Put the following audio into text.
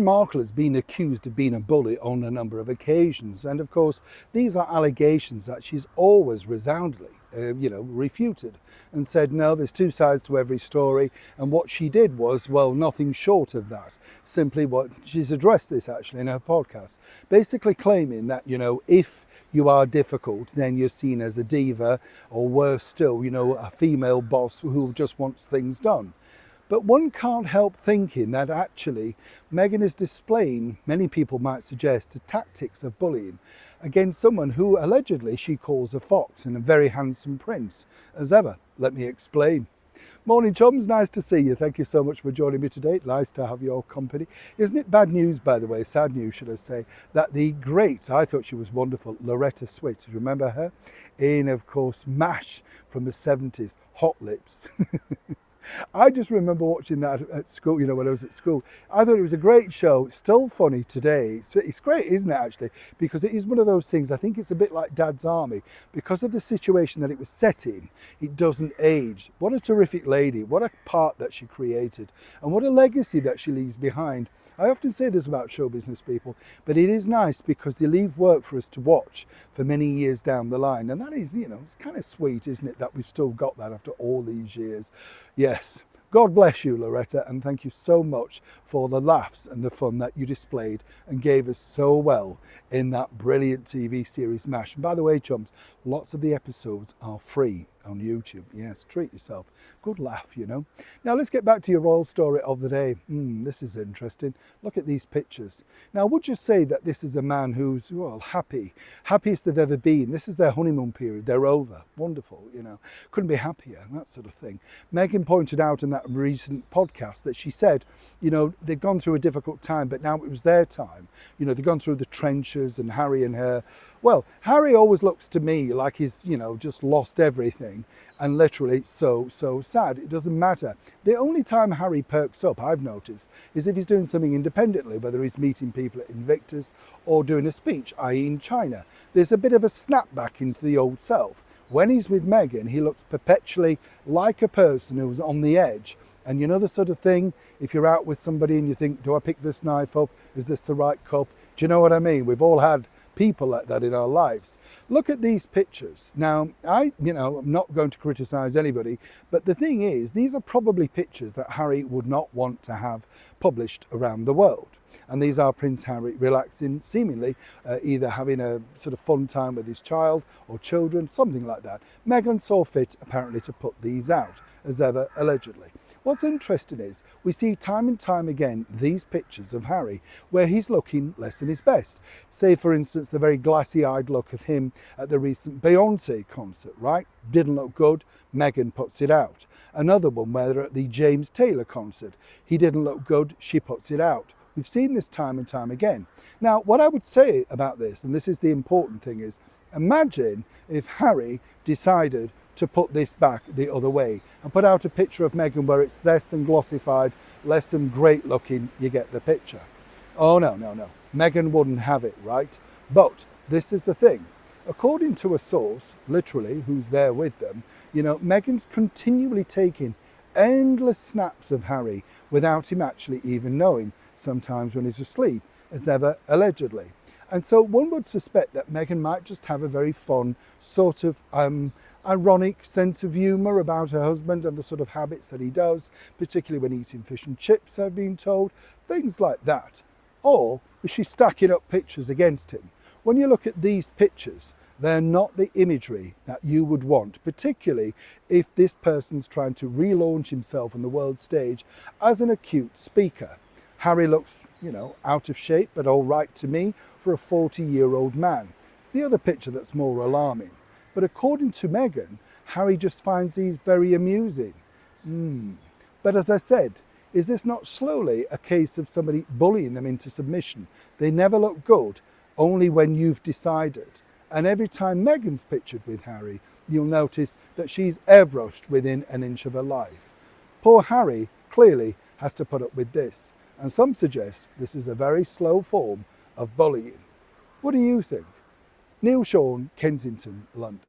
Meghan Markle has been accused of being a bully on a number of occasions, and of course these are allegations that she's always resoundingly refuted and said no, there's two sides to every story, and what she did was, well, nothing short of that. Simply what she's addressed this actually in her podcast, basically claiming that, if you are difficult, then you're seen as a diva, or worse still, a female boss who just wants things done. But one can't help thinking that actually Meghan is displaying, many people might suggest, the tactics of bullying against someone who allegedly she calls a fox and a very handsome prince. As ever, let me explain. Morning chums, nice to see you. Thank you so much for joining me today. Nice to have your company. Isn't it bad news, by the way, sad news should I say, that the great, I thought she was wonderful, Loretta Swit, remember her? In, of course, MASH from the 70s, Hot Lips. I just remember watching that at school, when I was at school. I thought it was a great show. It's still funny today. It's great, isn't it, actually? Because it is one of those things, I think it's a bit like Dad's Army. Because of the situation that it was set in, it doesn't age. What a terrific lady. What a part that she created. And what a legacy that she leaves behind. I often say this about show business people, but it is nice because they leave work for us to watch for many years down the line. And that is, it's kind of sweet, isn't it, that we've still got that after all these years. Yes. God bless you, Loretta, and thank you so much for the laughs and the fun that you displayed and gave us so well in that brilliant TV series MASH. And by the way, chums, lots of the episodes are free on YouTube. Yes, treat yourself. Good laugh, Now let's get back to your royal story of the day. This is interesting. Look at these pictures. Now, would you say that this is a man who's, well, happiest they've ever been? This is their honeymoon period. They're over. Wonderful, Couldn't be happier, that sort of thing. Meghan pointed out in that recent podcast that she said, they'd gone through a difficult time, but now it was their time. They've gone through the trenches, and Harry and her. Well, Harry always looks to me like he's, just lost everything, and literally so sad. It doesn't matter. The only time Harry perks up, I've noticed, is if he's doing something independently, whether he's meeting people at Invictus or doing a speech, i.e. in China. There's a bit of a snap back into the old self. When he's with Meghan, he looks perpetually like a person who's on the edge. And the sort of thing, if you're out with somebody and you think, do I pick this knife up? Is this the right cup? Do you know what I mean? We've all had people like that in our lives. Look at these pictures. Now, I'm not going to criticize anybody, but the thing is, these are probably pictures that Harry would not want to have published around the world. And these are Prince Harry relaxing, seemingly either having a sort of fun time with his child or children, something like that. Meghan saw fit, apparently, to put these out, as ever, allegedly. What's interesting is we see time and time again these pictures of Harry where he's looking less than his best. Say, for instance, the very glassy-eyed look of him at the recent Beyoncé concert, right? Didn't look good. Meghan puts it out. Another one where they're at the James Taylor concert. He didn't look good. She puts it out. We've seen this time and time again. Now, what I would say about this, and this is the important thing, is imagine if Harry decided to put this back the other way and put out a picture of Meghan where it's less than glossified, less than great looking. You get the picture. Oh, no. Meghan wouldn't have it, right? But this is the thing. According to a source, literally, who's there with them, Meghan's continually taking endless snaps of Harry without him actually even knowing, sometimes when he's asleep, as ever, allegedly. And so one would suspect that Meghan might just have a very fun, sort of ironic sense of humour about her husband and the sort of habits that he does, particularly when eating fish and chips, I've been told, things like that. Or is she stacking up pictures against him? When you look at these pictures, they're not the imagery that you would want, particularly if this person's trying to relaunch himself on the world stage as an acute speaker. Harry looks, out of shape, but all right to me for a 40-year-old man. It's the other picture that's more alarming. But according to Meghan, Harry just finds these very amusing. But as I said, is this not slowly a case of somebody bullying them into submission? They never look good, only when you've decided. And every time Meghan's pictured with Harry, you'll notice that she's airbrushed within an inch of her life. Poor Harry clearly has to put up with this. And some suggest this is a very slow form of bullying. What do you think? Neil Sean, Kensington, London.